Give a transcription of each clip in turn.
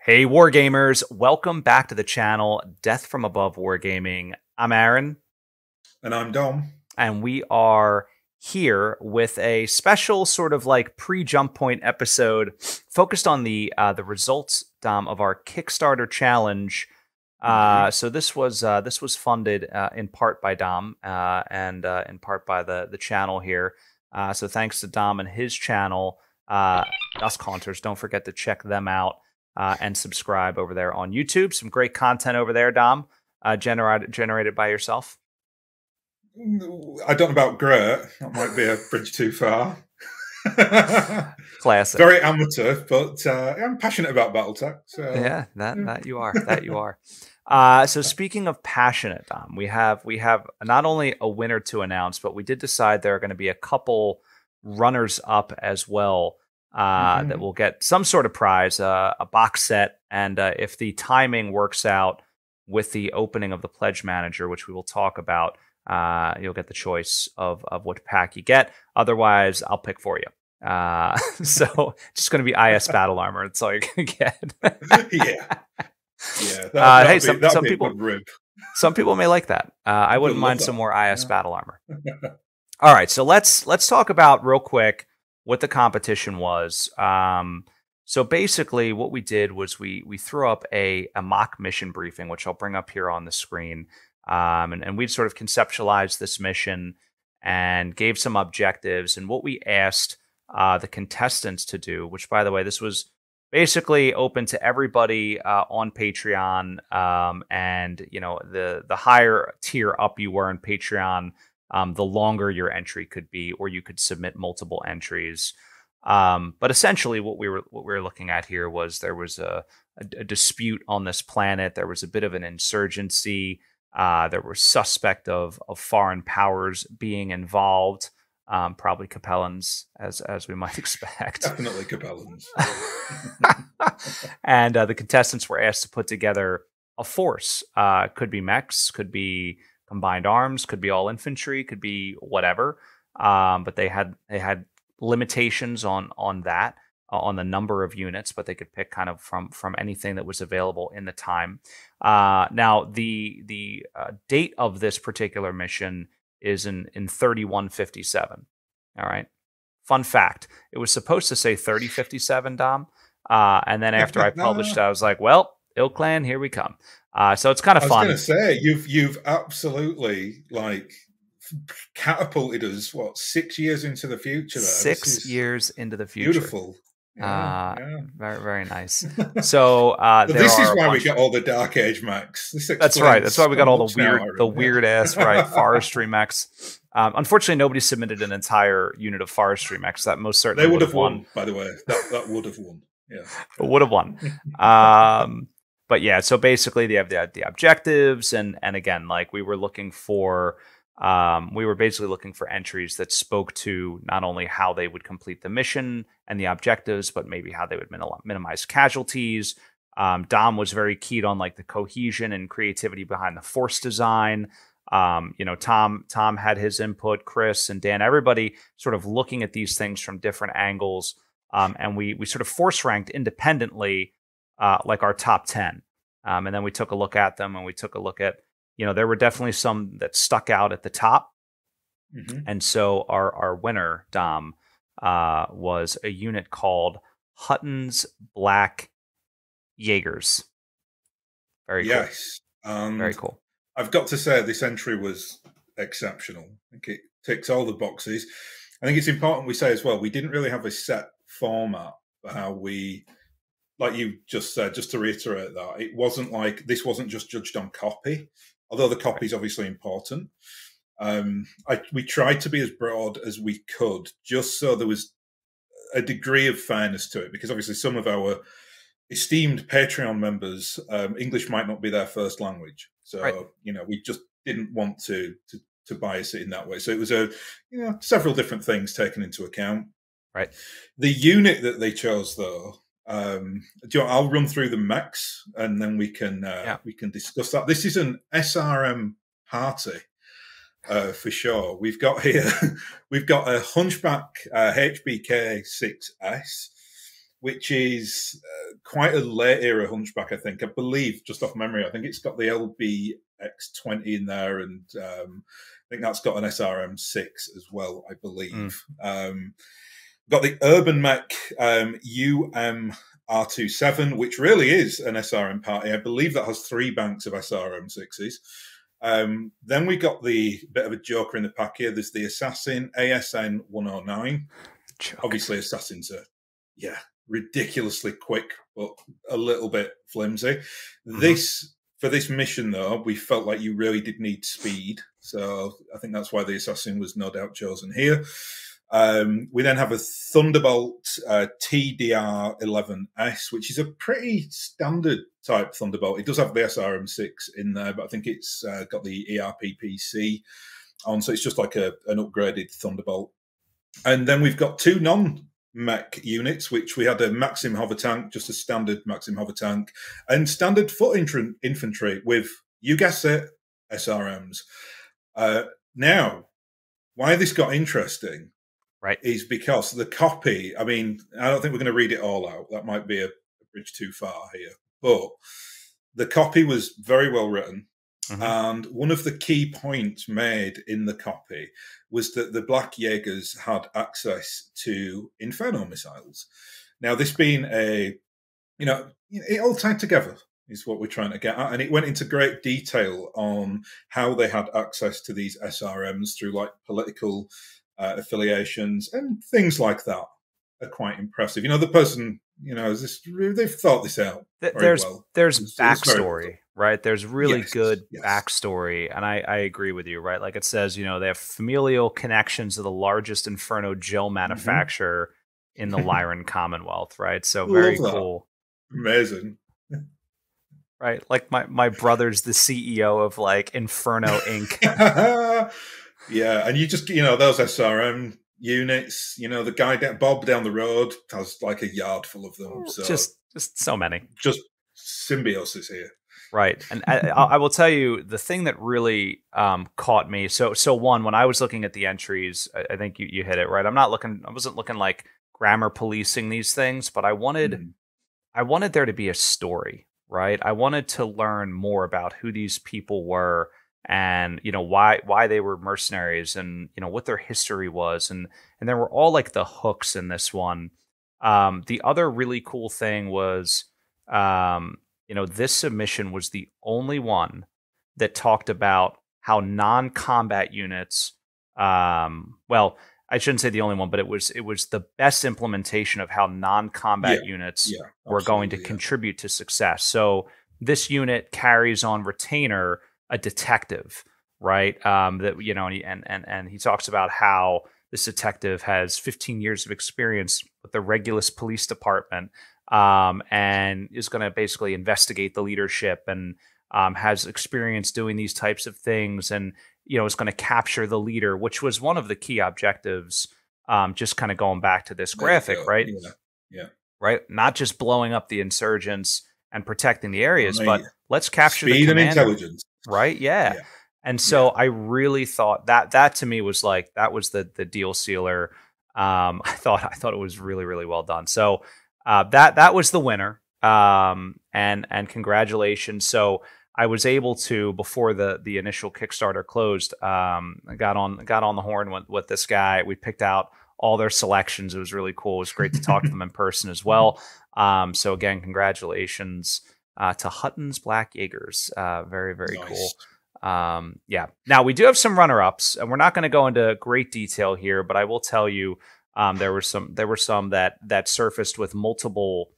Hey Wargamers, welcome back to the channel, Death from Above Wargaming. I'm Aaron. And I'm Dom. And we are here with a special sort of like pre-jump point episode focused on the results, Dom, of our Kickstarter challenge. So this was funded in part by Dom and in part by the channel here. So thanks to Dom and his channel, Dusk Haunters. Don't forget to check them out. And subscribe over there on YouTube. Some great content over there, Dom, generated by yourself. I don't know about great. That might be a bridge too far. Classic. Very amateur, but I'm passionate about BattleTech. So. Yeah, that you are. That you are. So speaking of passionate, Dom, we have not only a winner to announce, but we did decide there are going to be a couple runners up as well. That will get some sort of prize, a box set, and if the timing works out with the opening of the Pledge Manager, which we will talk about, you'll get the choice of what pack you get. Otherwise, I'll pick for you. So just going to be IS Battle Armor. That's all you're going to get. Yeah. Hey, some people may like that. I wouldn't mind some more IS Battle Armor. All right, so let's talk about real quick what the competition was. So basically what we did was we threw up a mock mission briefing, which I'll bring up here on the screen. And we sort of conceptualized this mission and gave some objectives and what we asked the contestants to do, which, by the way, this was basically open to everybody on Patreon. And, you know, the higher tier up you were in Patreon, the longer your entry could be, or you could submit multiple entries. But essentially, what we were looking at here was there was a dispute on this planet. There was a bit of an insurgency. There were suspect of foreign powers being involved. Probably Capellans, as we might expect. Definitely Capellans. And the contestants were asked to put together a force. Could be mechs, could be combined arms, could be all infantry, could be whatever. But they had limitations on that, on the number of units, but they could pick kind of from anything that was available in the time. Now the date of this particular mission is in 3157. All right. Fun fact: it was supposed to say 3057, Dom, and then after I published it, I was like, well, Ill Clan, here we come. So it's kind of fun. I was going to say, you've absolutely catapulted us 6 years into the future. 6 years into the future. Beautiful. Yeah. Very, very nice. So this is why we get all the Dark Age mechs. That's right. That's why we got all the weird ass forestry mechs. Unfortunately, nobody submitted an entire unit of forestry mechs. That most certainly they would have won. By the way, that would have won. Yeah, would have won. But yeah, so basically they have the objectives, and again, like we were looking for. We were basically looking for entries that spoke to not only how they would complete the mission and the objectives, but maybe how they would minimize casualties. Dom was very keyed on like the cohesion and creativity behind the force design. Tom had his input, Chris and Dan, everybody sort of looking at these things from different angles. And we sort of force ranked independently, like our top 10. And then we took a look at them, and we took a look at, there were definitely some that stuck out at the top. Mm-hmm. And so our winner, Dom, was a unit called Hutton's Black Jaegers. Very cool. Yes. Very cool. I've got to say this entry was exceptional. I think it ticks all the boxes. I think it's important we say as well, we didn't really have a set format for how we, like you just said, just to reiterate that, it wasn't like, this wasn't just judged on copy. Although the copy is obviously important, we tried to be as broad as we could, just so there was a degree of fairness to it. Because obviously, some of our esteemed Patreon members, English might not be their first language, so right. We just didn't want to bias it in that way. So it was several different things taken into account. Right. The unit that they chose, though. I'll run through the mechs and then we can discuss that. This is an SRM party for sure. We've got here a Hunchback HBK 6S. which is quite a late era Hunchback, I think. I believe, just off memory, I think it's got the LBX20 in there, and I think that's got an SRM6 as well, I believe. Got the Urban Mech UMR27, which really is an SRM party. I believe that has 3 banks of SRM6s. Then we got the bit of a joker in the pack here. There's the Assassin ASN 109. Obviously, Assassins are, ridiculously quick, but a little bit flimsy. For this mission, though, we felt like you really did need speed. So I think that's why the Assassin was no doubt chosen here. We then have a Thunderbolt TDR11S, which is a pretty standard type Thunderbolt. It does have the SRM6 in there, but I think it's got the ERPPC on, so it's just like an upgraded Thunderbolt. And then we've got 2 non-mech units, which we had a Maxim hover tank, just a standard Maxim hover tank, and standard foot infantry with, you guessed it, SRMs. Now, why this got interesting is because the copy, I mean, I don't think we're going to read it all out. That might be a bridge too far here. But the copy was very well written. And one of the key points made in the copy was that the Black Jaegers had access to Inferno missiles. Now, this being it all tied together is what we're trying to get at. And it went into great detail on how they had access to these SRMs through like political affiliations and things like that are quite impressive. The person, they've thought this out very well. There's backstory, right? There's really good backstory, and I agree with you, right? Like it says, they have familial connections to the largest Inferno gel manufacturer in the Lyran Commonwealth, right? So very cool. Amazing. Right? Like my brother's the CEO of like Inferno Inc. Yeah, and you just, those SRM units, the guy, Bob down the road has like a yard full of them. So just so many. Just symbiosis here. Right. And I will tell you the thing that really caught me. So one, when I was looking at the entries, I think you hit it right. I wasn't looking like grammar policing these things, but I wanted there to be a story, right? I wanted to learn more about who these people were, and why they were mercenaries, and what their history was, and there were all like the hooks in this one. The other really cool thing was this submission was the only one that talked about how non-combat units, well, I shouldn't say the only one, but it was the best implementation of how non-combat units were going to contribute to success. So this unit carries on retainer a detective, right? That and he talks about how this detective has 15 years of experience with the Regulus Police Department, and is going to basically investigate the leadership, and has experience doing these types of things, and is going to capture the leader, which was one of the key objectives. Just kind of going back to this graphic, right? Yeah. Right. Not just blowing up the insurgents and protecting the areas, but let's capture speed the and intelligence. Right. Yeah. And so I really thought that to me was like, that was the deal sealer. I thought it was really, really well done. So that was the winner. And congratulations. So I was able to, before the initial Kickstarter closed, I got on the horn with this guy. We picked out all their selections. It was really cool. It was great to talk to them in person as well. So again, congratulations to Hutton's Black Jaegers. Very, very cool. Now we do have some runner-ups, and we're not going to go into great detail here, but I will tell you there were some that surfaced with multiple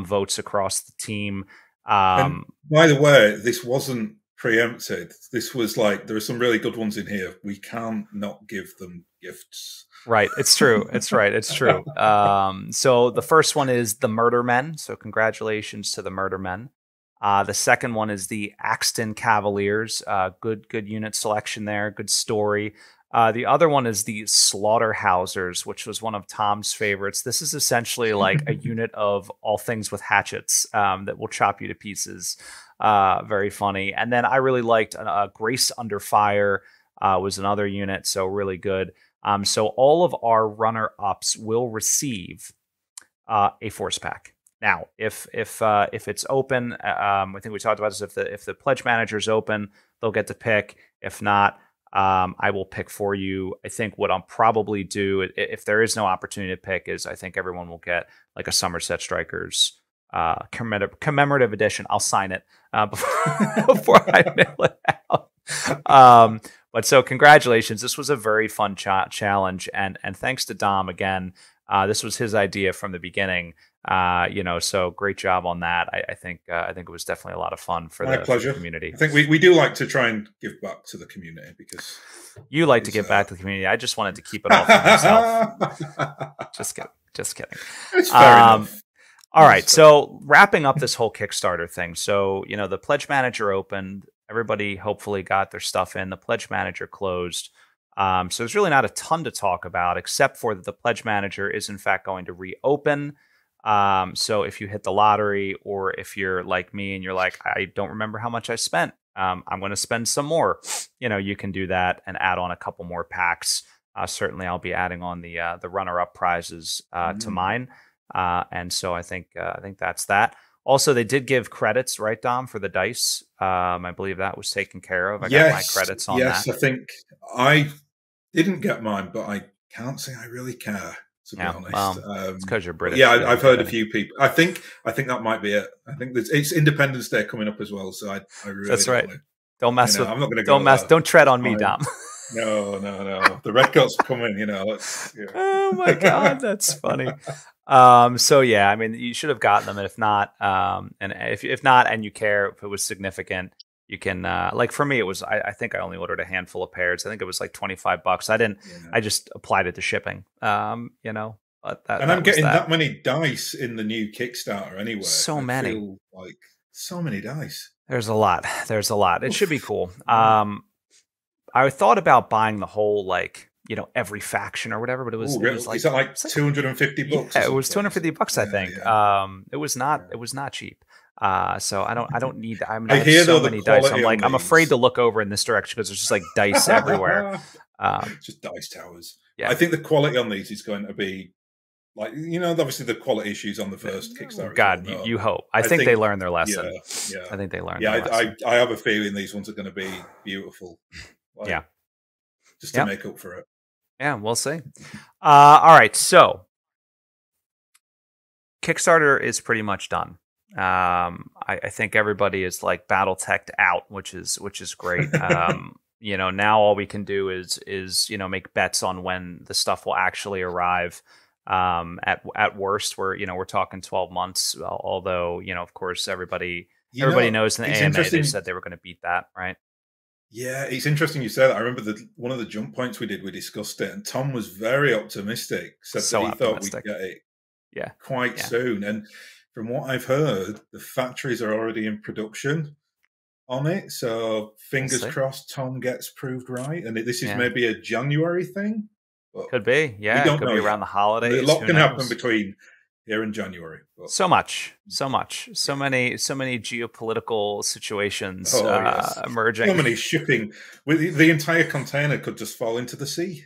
votes across the team. And by the way, this wasn't preempted. This was like, there are some really good ones in here. We can't not give them gifts. Right. It's true. It's right. It's true. So the first one is the Murder Men. So congratulations to the Murder Men. The second one is the Axton Cavaliers. Good unit selection there. Good story. The other one is the Slaughterhousers, which was one of Tom's favorites. This is essentially like a unit of all things with hatchets that will chop you to pieces. Very funny. And then I really liked Grace Under Fire was another unit, so really good. So all of our runner-ups will receive a force pack. Now, if it's open, I think we talked about this. If the pledge manager is open, they'll get to pick. If not, I will pick for you. I think what I'll probably do, if there is no opportunity to pick, is I think everyone will get like a Somerset Strikers commemorative edition. I'll sign it before I mail it out. But so congratulations. This was a very fun challenge, and thanks to Dom again. This was his idea from the beginning. So great job on that. I think it was definitely a lot of fun for the community. I think we do like to try and give back to the community, because you like to give back to the community. I just wanted to keep it all for myself. Just kidding. It's fair enough. All right. So wrapping up this whole Kickstarter thing. So, the pledge manager opened. Everybody hopefully got their stuff in. The pledge manager closed. So there's really not a ton to talk about, except for that the pledge manager is in fact going to reopen. So if you hit the lottery, or if you're like me and you're like, I don't remember how much I spent, I'm going to spend some more, you can do that and add on a couple more packs. Certainly I'll be adding on the runner-up prizes to mine. And so I think that's that. Also, they did give credits, right, Dom, for the dice. I believe that was taken care of. I got my credits on that. Yes, I think I didn't get mine, but I can't say I really care, to be honest. It's because you're British. Yeah, I've heard a few people. I think that might be it. I think it's Independence Day coming up as well, so I really that's right. Don't mess with. I'm not going to don't tread on me, Dom. No. The red coats are coming. Oh my God, that's funny. So yeah, I mean, you should have gotten them. And if not, and if not, and you care, if it was significant, you can, like for me, it was, I think I only ordered a handful of pairs. I think it was like $25. I didn't, I just applied it to shipping, but I'm getting that many dice in the new Kickstarter anyway. So many. I feel like so many dice. There's a lot. It should be cool. I thought about buying the whole, every faction or whatever, but it was like, is that like $250? Yeah, it was $250, I think. Yeah. It was not cheap. So I don't need. I have so many dice. I'm afraid to look over in this direction because there's just like dice everywhere. Just dice towers. Yeah. I think the quality on these is going to be like, obviously the quality issues on the first Kickstarter. God, you hope. I think they learned their lesson. Yeah. I think they learned. Yeah, I have a feeling these ones are going to be beautiful. Just to make up for it. Yeah, we'll see. All right, so Kickstarter is pretty much done. I think everybody is like BattleTech out, which is great. Now all we can do is make bets on when the stuff will actually arrive. At worst, we're talking 12 months. Although of course everybody knows in the AMA they said they were going to beat that, right? Yeah, it's interesting you say that. I remember one of the jump points we discussed it, and Tom was very optimistic. Said that he thought we'd get it quite soon. And from what I've heard, the factories are already in production on it. So fingers crossed Tom gets proved right. And this is maybe a January thing. Could be. Yeah, it could be around the holidays. A lot can happen between here in January. But. So many geopolitical situations emerging. So many shipping. The entire container could just fall into the sea.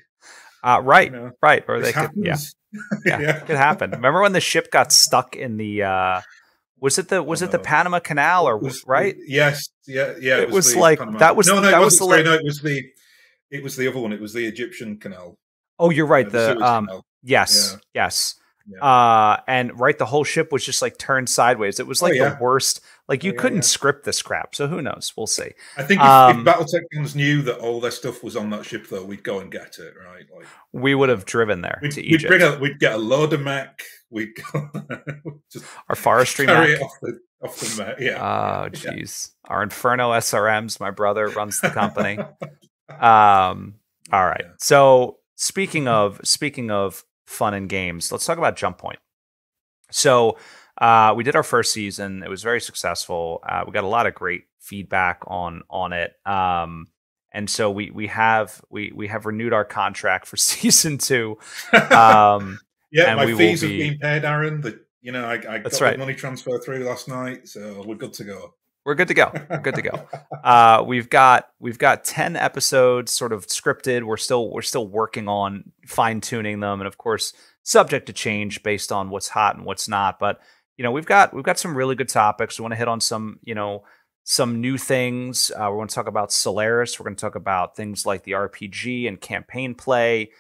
Right. Or they could, it could happen. Remember when the ship got stuck in the was it the Panama Canal right? Yes. Yeah. It was like that was it was the other one. It was the Egyptian canal. Oh, you're right. Yes. Yeah. And the whole ship was just like turned sideways. It was like the worst. Like you couldn't script this crap. So who knows? We'll see. I think if BattleTech fans knew that all their stuff was on that ship, though, we'd go and get it. Right? Like we would have driven there to Egypt. We'd get a load of mech. We'd go just our forestry carry mech. It off the mech. Yeah. Oh, jeez. Our Inferno SRMs. My brother runs the company. All right. So. Speaking of fun and games, let's talk about Jump Point. So we did our first season. It was very successful. We got a lot of great feedback on it. And so we have renewed our contract for season 2. My fees have been paid, Aaron. I got the money transfer through last night, so we're good to go. We're good to go. We're good to go. We've got 10 episodes sort of scripted. We're still working on fine tuning them, and of course, subject to change based on what's hot and what's not. But we've got some really good topics. We want to hit on some new things. We're going to talk about Solaris. We're going to talk about things like the RPG and campaign play.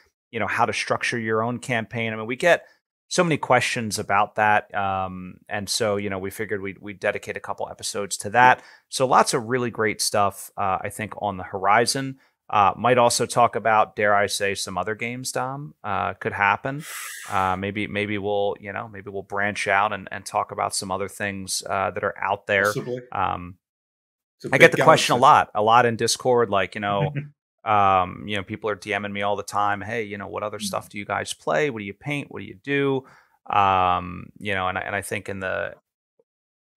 How to structure your own campaign. I mean, we get so many questions about that. And so, we figured we'd dedicate a couple episodes to that. So lots of really great stuff, I think, on the horizon. Might also talk about, dare I say, some other games, Dom, could happen. Maybe we'll branch out and talk about some other things that are out there. Possibly. I get the question a lot in Discord, like, people are DMing me all the time. Hey, what other stuff do you guys play? What do you paint? What do you do? And I think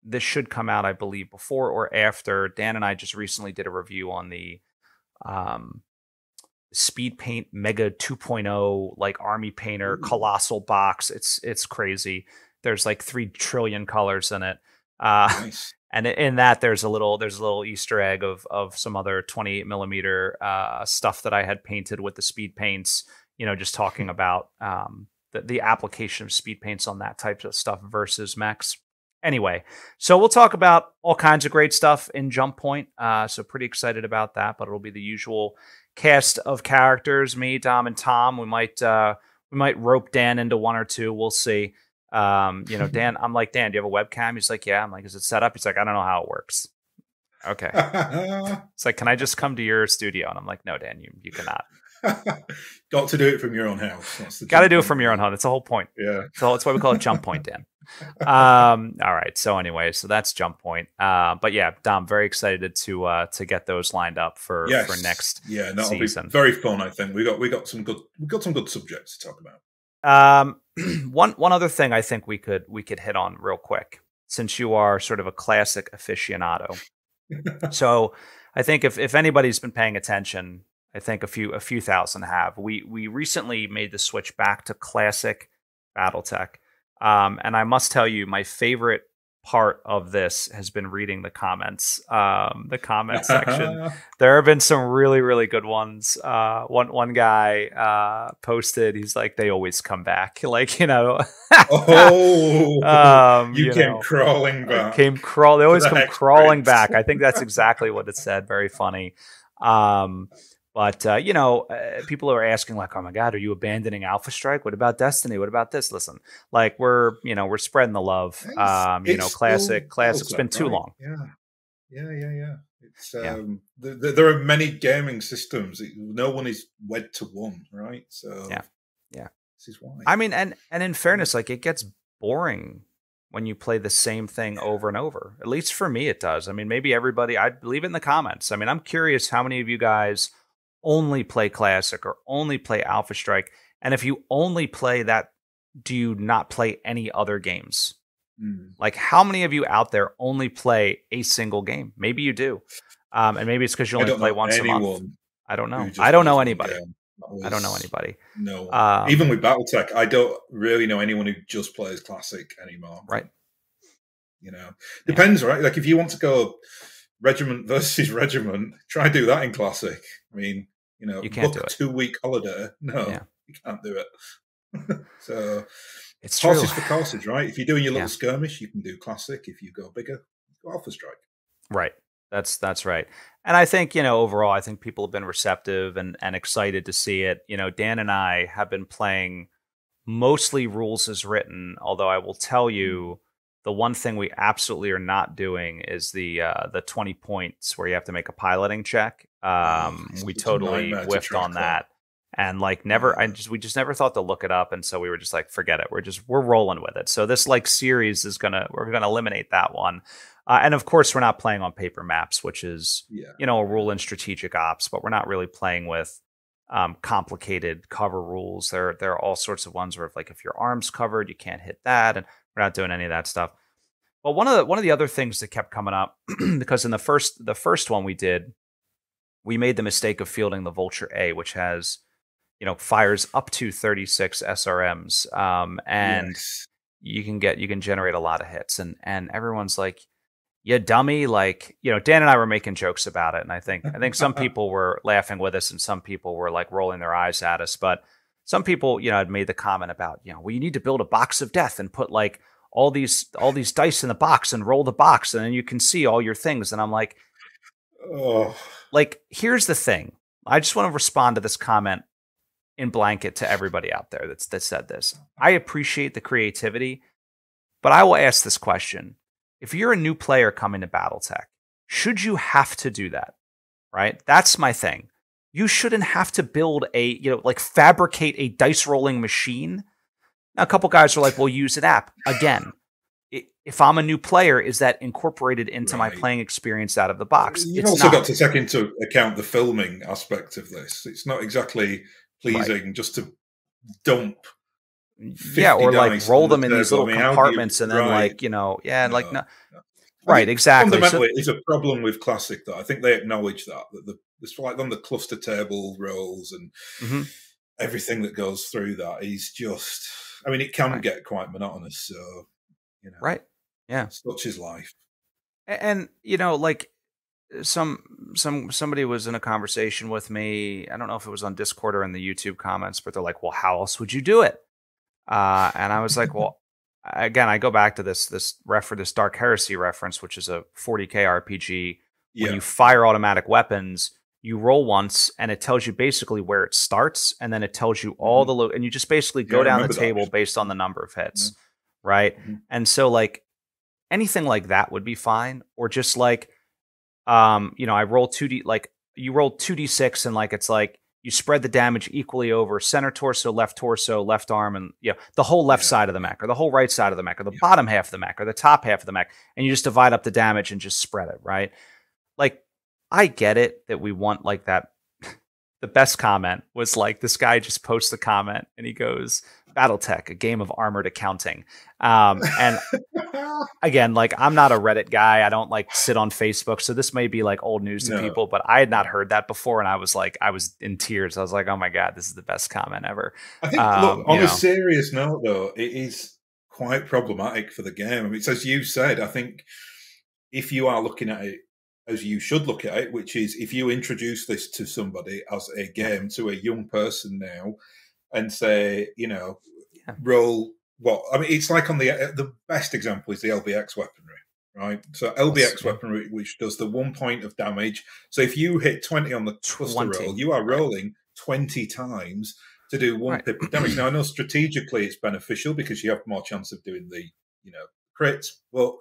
this should come out, I believe, before or after. Dan and I just recently did a review on the Speed Paint Mega 2.0, like army painter, colossal box. It's crazy. There's like 3 trillion colors in it. Nice. And in that, there's a little Easter egg of some other 28 millimeter stuff that I had painted with the speed paints. Just talking about the application of speed paints on that type of stuff versus mechs. Anyway, so we'll talk about all kinds of great stuff in Jump Point. So pretty excited about that. But it'll be the usual cast of characters: me, Dom, and Tom. We might rope Dan into one or two. We'll see. Dan, I'm like, Dan, do you have a webcam? He's like, yeah. I'm like, is it set up? He's like, I don't know how it works. Okay. It's like, can I just come to your studio? And I'm like, no, Dan, you cannot. Got to do it from your own house. Got to do it from your own home. That's the whole point. Yeah. So that's why we call it Jump Point, Dan. All right. So anyway, so that's Jump Point. But yeah, Dom, very excited to get those lined up for next that'll season. Be very fun. I think we got some good subjects to talk about. One other thing I think we could hit on real quick, since you are sort of a classic aficionado. So I think if anybody's been paying attention, I think a few thousand have. We recently made the switch back to Classic BattleTech. And I must tell you, my favorite part of this has been reading the comments, the comment section. There have been some really, really good ones. One guy Posted, he's like, they always come back. Like, you came crawling back. They always come crawling back. I think that's exactly what it said. Very funny. But people are asking, like, oh my God, are you abandoning Alpha Strike? What about Destiny? What about this? Listen, like, we're spreading the love. Classic's been too long. Yeah. It's there are many gaming systems. No one is wed to one, right? So yeah. This is why. I mean, and in fairness, like, it gets boring when you play the same thing over and over. At least for me, it does. I mean, maybe everybody. I'd leave it in the comments. I mean, I'm curious how many of you guys only play Classic or only play Alpha Strike, and if you only play that, do you not play any other games? Like, how many of you out there only play a single game? Maybe you do, and maybe it's because you only play once a month. I don't know. I don't know anybody. I don't know anybody. No, even with BattleTech, I don't really know anyone who just plays Classic anymore. Right. Depends, right? Like, if you want to go regiment versus regiment, try do that in Classic. I mean, you can't book do a 2-week holiday. No, you can't do it. So it's true. Horses for courses, right? If you're doing your little skirmish, you can do Classic. If you go bigger, go Alpha Strike. Right. That's right. And I think, overall, I think people have been receptive and excited to see it. Dan and I have been playing mostly rules as written, although I will tell you, the one thing we absolutely are not doing is the 20 points where you have to make a piloting check. We totally whiffed on that. And like we just never thought to look it up, and so we were just like, forget it. We're rolling with it. So this like series we're gonna eliminate that one. And of course, we're not playing on paper maps, which is a rule in strategic ops, but we're not really playing with complicated cover rules. There are all sorts of ones where if your arm's covered, you can't hit that, and we're not doing any of that stuff. But one of the other things that kept coming up, because in the first one we did, we made the mistake of fielding the Vulture A, which has fires up to 36 SRMs, and you can generate a lot of hits, and everyone's like, you dummy. Like, Dan and I were making jokes about it. And I think some people were laughing with us and some people were like rolling their eyes at us. But some people, had made the comment about, well, you need to build a box of death and put like all these dice in the box and roll the box and then you can see all your things. And I'm like, oh, like, here's the thing. I just want to respond to this comment in blanket to everybody out there that said this. I appreciate the creativity, but I will ask this question. If you're a new player coming to BattleTech, should you have to do that? Right? That's my thing. You shouldn't have to build fabricate a dice rolling machine. Now, a couple guys are like, well, use an app. Again, if I'm a new player, is that incorporated into my playing experience out of the box? You've also got to take into account the filming aspect of this. It's not exactly pleasing just to dump 50 or like dice roll them in these little compartments and then no. Right, exactly. Fundamentally, it's a problem with Classic, though. I think they acknowledge that it's like on the cluster table rolls and everything that goes through that is just. I mean, it can get quite monotonous. So, right, yeah, such is life. And like somebody was in a conversation with me. I don't know if it was on Discord or in the YouTube comments, but they're like, "Well, how else would you do it?" And I was like, "Well." Again, I go back to this Dark Heresy reference, which is a 40K RPG. When you fire automatic weapons, you roll once, and it tells you basically where it starts, and then it tells you all the and you just basically go down the table based on the number of hits, right? And so, like anything like that would be fine, or just like, I roll 2D, like you roll 2d6, and like it's like. You spread the damage equally over center torso, left arm, and the whole left side of the mech, or the whole right side of the mech, or the bottom half of the mech, or the top half of the mech, and you just divide up the damage and just spread it, right? Like, I get it that we want like that. The best comment was like this guy just posts a comment and he goes, "BattleTech, a game of armored accounting." And again, like I'm not a Reddit guy. I don't like sit on Facebook. So this may be like old news to people, but I had not heard that before. And I was in tears. I was like, oh my God, this is the best comment ever. I think, look, on a serious note though, it is quite problematic for the game. I mean, it's as you said, I think if you are looking at it as you should look at it, which is if you introduce this to somebody as a game to a young person now and say, roll what? I mean, it's like on the best example is the LBX weaponry, right? So LBX weaponry, which does the 1 point of damage. So if you hit 20 on the cluster roll, you are rolling 20 times to do 1 pip of damage. Now, I know strategically it's beneficial because you have more chance of doing the, crits, but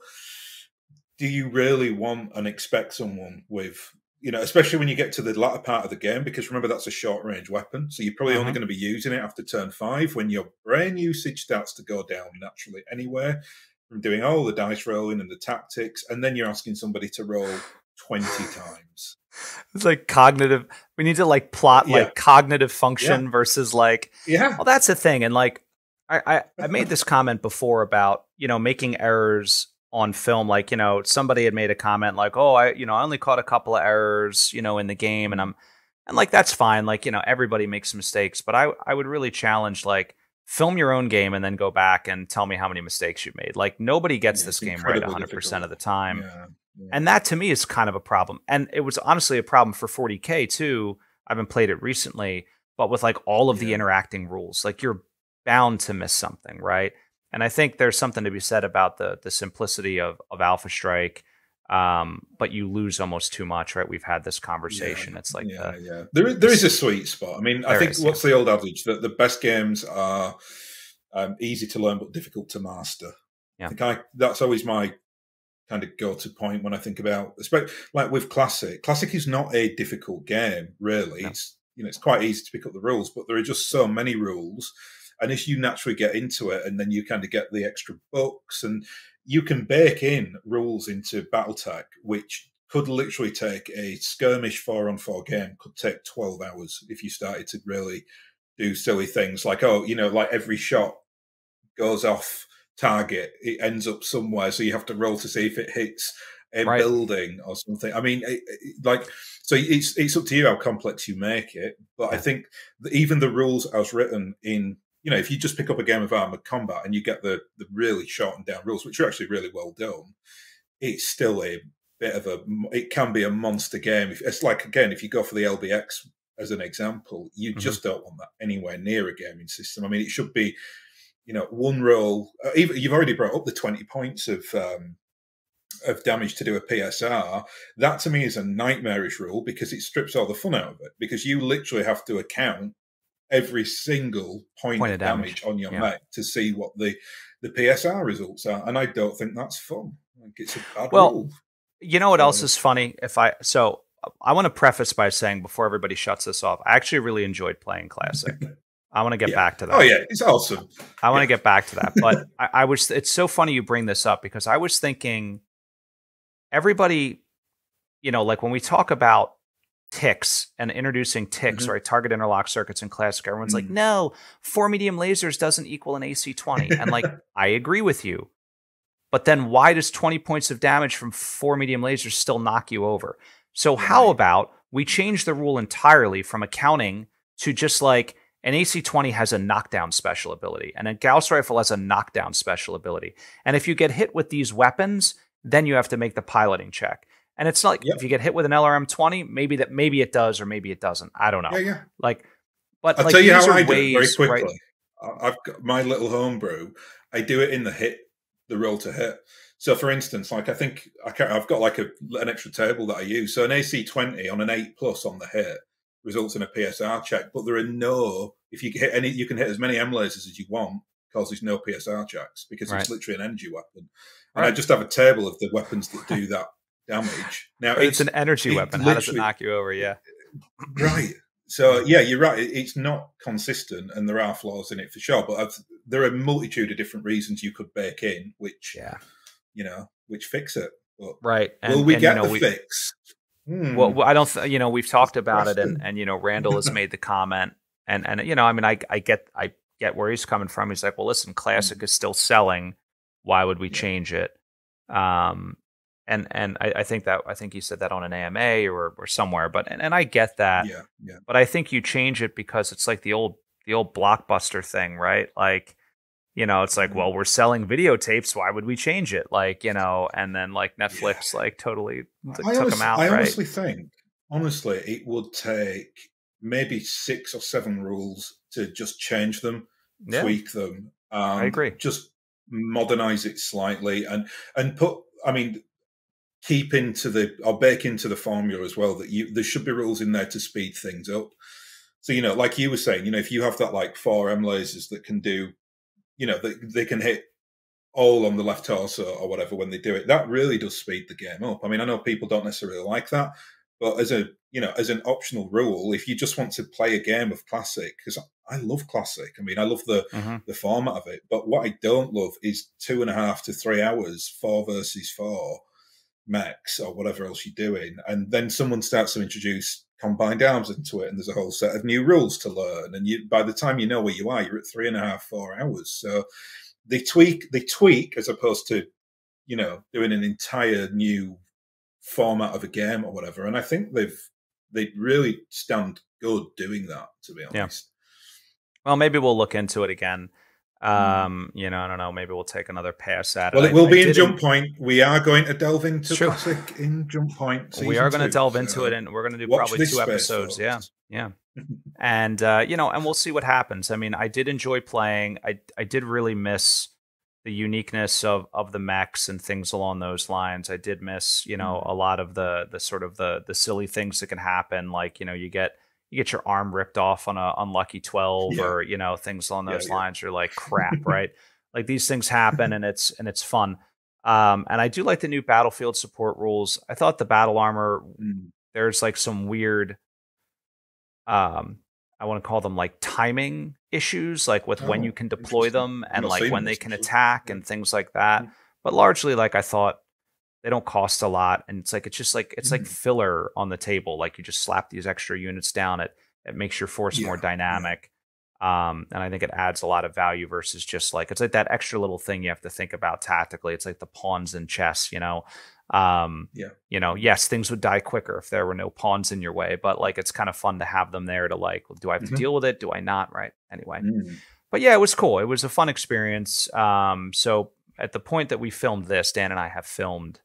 do you really want and expect someone with, especially when you get to the latter part of the game, because remember, that's a short range weapon. So you're probably only going to be using it after turn 5 when your brain usage starts to go down naturally anyway from doing all the dice rolling and the tactics. And then you're asking somebody to roll 20 times. It's like cognitive. We need to like plot like cognitive function versus like, well, that's the thing. And like, I made this comment before about, making errors on film. Like, somebody had made a comment like, oh, I only caught a couple of errors, in the game. And like, that's fine. Like, everybody makes mistakes, but I would really challenge, like, film your own game and then go back and tell me how many mistakes you made. Like, nobody gets this game right 100% of the time. Yeah. And that to me is kind of a problem. And it was honestly a problem for 40K too. I haven't played it recently, but with like all of the interacting rules, like you're bound to miss something, right? And I think there's something to be said about the simplicity of Alpha Strike, but you lose almost too much, right? We've had this conversation. It's like there is a sweet spot. I mean, I think what's the old adage that the best games are easy to learn but difficult to master. Yeah. I think that's always my kind of go-to point when I think about, like with Classic. Classic is not a difficult game, really. No. It's quite easy to pick up the rules, but there are just so many rules. And as you naturally get into it, and then you kind of get the extra books, and you can bake in rules into BattleTech, which could literally take a skirmish 4-on-4 game, could take 12 hours if you started to really do silly things like, like every shot goes off target, it ends up somewhere, so you have to roll to see if it hits a building or something. I mean, so it's up to you how complex you make it. But I think even the rules as written in, if you just pick up a game of Armored Combat and you get the really shortened down rules, which are actually really well done, it's still a bit of it can be a monster game. It's like, again, if you go for the LBX as an example, you just don't want that anywhere near a gaming system. I mean, it should be, one roll. Even you've already brought up the 20 points of damage to do a PSR. That to me is a nightmarish rule because it strips all the fun out of it. Because you literally have to account every single point of damage on your mech to see what the PSR results are, and I don't think that's fun. Like, it's a bad rule. You know what else is funny? I want to preface by saying, before everybody shuts this off, I actually really enjoyed playing Classic. I want to get back to that. Oh yeah, it's awesome. I want to get back to that, but it's so funny you bring this up because I was thinking everybody, like when we talk about ticks and introducing ticks, right? Target interlock circuits in Classic. Everyone's like, no, 4 medium lasers doesn't equal an AC-20. And like, I agree with you. But then why does 20 points of damage from 4 medium lasers still knock you over? So how about we change the rule entirely from accounting to just like an AC-20 has a knockdown special ability and a Gauss rifle has a knockdown special ability. And if you get hit with these weapons, then you have to make the piloting check. And it's not like if you get hit with an LRM-20, maybe it does or maybe it doesn't. I don't know. Yeah. But I'll like, tell you how I do it very quickly. Right? I've got my little homebrew. I do it in the roll to hit. So, for instance, like I've got like an extra table that I use. So an AC-20 on an 8+ on the hit results in a PSR check, but there are no. If you hit any, you can hit as many M lasers as you want because there's no PSR checks because it's literally an energy weapon. And I just have a table of the weapons that do that damage. Now it's an energy weapon. How does it knock you over? Yeah, right. So yeah, you're right. It's not consistent, and there are flaws in it for sure. But there are a multitude of different reasons you could bake in, which which fix it. But right. Will we get the fix? Well, I don't. We've talked about it, and Randall has made the comment, and I mean, I get where he's coming from. He's like, well, listen, Classic is still selling. Why would we change it? And I think he said that on an AMA or somewhere, but and I get that. Yeah. But I think you change it because it's like the old Blockbuster thing, right? Like, it's like, well, we're selling videotapes. Why would we change it? Like, and then like Netflix, like totally took them out. I honestly think, it would take maybe 6 or 7 rules to just change them, tweak them. I agree. Just modernize it slightly and put, keep into or bake into the formula as well that there should be rules in there to speed things up. So, like you were saying, if you have that like 4 M lasers that can do, they can hit all on the left torso or whatever when they do it, that really does speed the game up. I mean, I know people don't necessarily like that, but as an optional rule, if you just want to play a game of Classic, because I love Classic. I mean, I love the format of it, but what I don't love is 2.5 to 3 hours, 4 versus 4 mechs or whatever else you're doing, and then someone starts to introduce combined arms into it, and there's a whole set of new rules to learn, and by the time you know where you are, you're at 3.5, 4 hours. So they tweak as opposed to doing an entire new format of a game or whatever. And I think they really stand good doing that, to be honest. Well, maybe we'll look into it again. I don't know. Maybe we'll take another pass at it. Well, it will be in Jump Point. We are going to delve into Classic in Jump Point. We are going to delve into it, and we're going to do probably 2 episodes. Folks. Yeah. And and we'll see what happens. I mean, I did enjoy playing. I did really miss the uniqueness of the mechs and things along those lines. I did miss, a lot of the sort of the silly things that can happen. Like, you get your arm ripped off on a unlucky 12 or, things along those lines. You're like, crap, right? Like these things happen and it's fun. And I do like the new battlefield support rules. I thought the battle armor, there's like some weird, I want to call them like timing issues, like with when you can deploy them and like when they can attack and things like that. But largely, like I thought, they don't cost a lot, and it's like filler on the table. Like you just slap these extra units down. It makes your force more dynamic, and I think it adds a lot of value versus just like it's like that extra little thing you have to think about tactically. It's like the pawns in chess, yes, things would die quicker if there were no pawns in your way, but like it's kind of fun to have them there to like, do I have to deal with it? Do I not? Right. Anyway, but yeah, it was cool. It was a fun experience. So at the point that we filmed this, Dan and I have filmed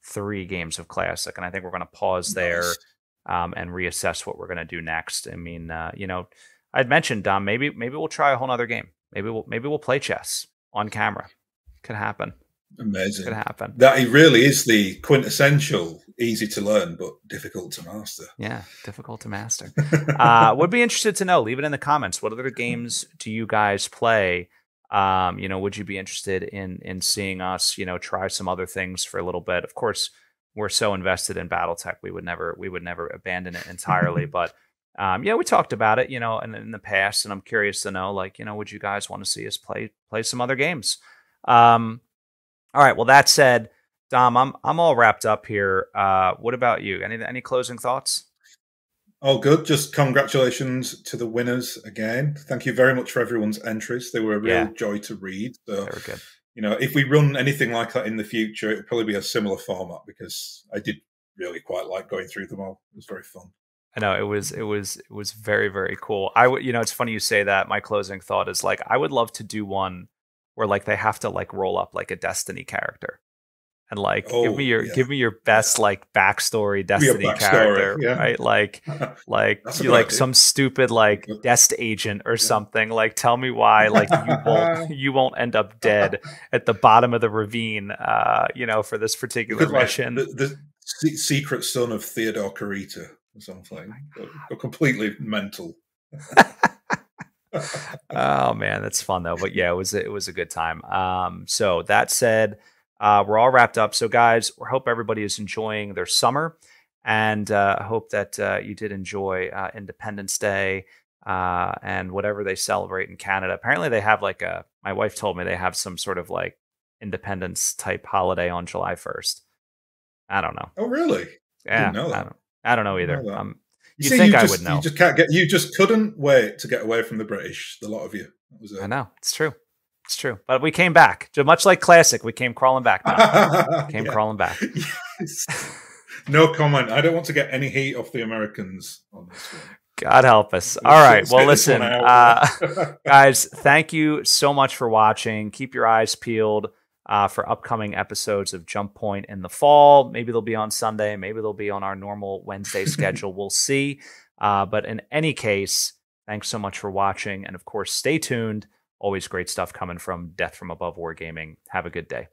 3 games of Classic, and I think we're going to pause there and reassess what we're going to do next. I mean, I'd mentioned, Dom, maybe we'll try a whole other game. Maybe we'll play chess on camera. Could happen. Amazing. Could happen. That it really is the quintessential easy to learn but difficult to master. Yeah, difficult to master. Would be interested to know. Leave it in the comments. What other games do you guys play? Would you be interested in seeing us, try some other things for a little bit? Of course, we're so invested in BattleTech, we would never abandon it entirely. But we talked about it, in the past, and I'm curious to know, would you guys want to see us play some other games? All right. Well, that said, Dom, I'm all wrapped up here. What about you? Any closing thoughts? All good. Just congratulations to the winners again. Thank you very much for everyone's entries. They were a real joy to read. So, they were good. If we run anything like that in the future, it would probably be a similar format, because I did really quite like going through them all. It was very fun. I know it was very, very cool. It's funny you say that. My closing thought is I would love to do one where they have to roll up a Destiny character. And give me your best backstory Destiny character, right? You some stupid Dest agent or something. Tell me why you won't end up dead at the bottom of the ravine, for this particular mission. The secret son of Theodore Carita or something. Go completely mental. Oh man, that's fun though. But yeah, it was a good time. So that said, we're all wrapped up. So guys, we hope everybody is enjoying their summer, and I hope that you did enjoy Independence Day and whatever they celebrate in Canada. Apparently they have my wife told me they have some sort of independence type holiday on July 1st. I don't know. Oh really? Yeah, didn't know that. I don't know either. You think I would know. You just couldn't wait to get away from the British, the lot of you. That was it. I know. It's true. It's true. But we came back. Much like Classic, we came crawling back now. Crawling back. Yes. No comment. I don't want to get any heat off the Americans on this one. God help us. All right. Well, listen, guys, thank you so much for watching. Keep your eyes peeled for upcoming episodes of Jump Point in the fall. Maybe they'll be on Sunday. Maybe they'll be on our normal Wednesday schedule. We'll see. But in any case, thanks so much for watching. And of course, stay tuned. Always great stuff coming from Death from Above Wargaming. Have a good day.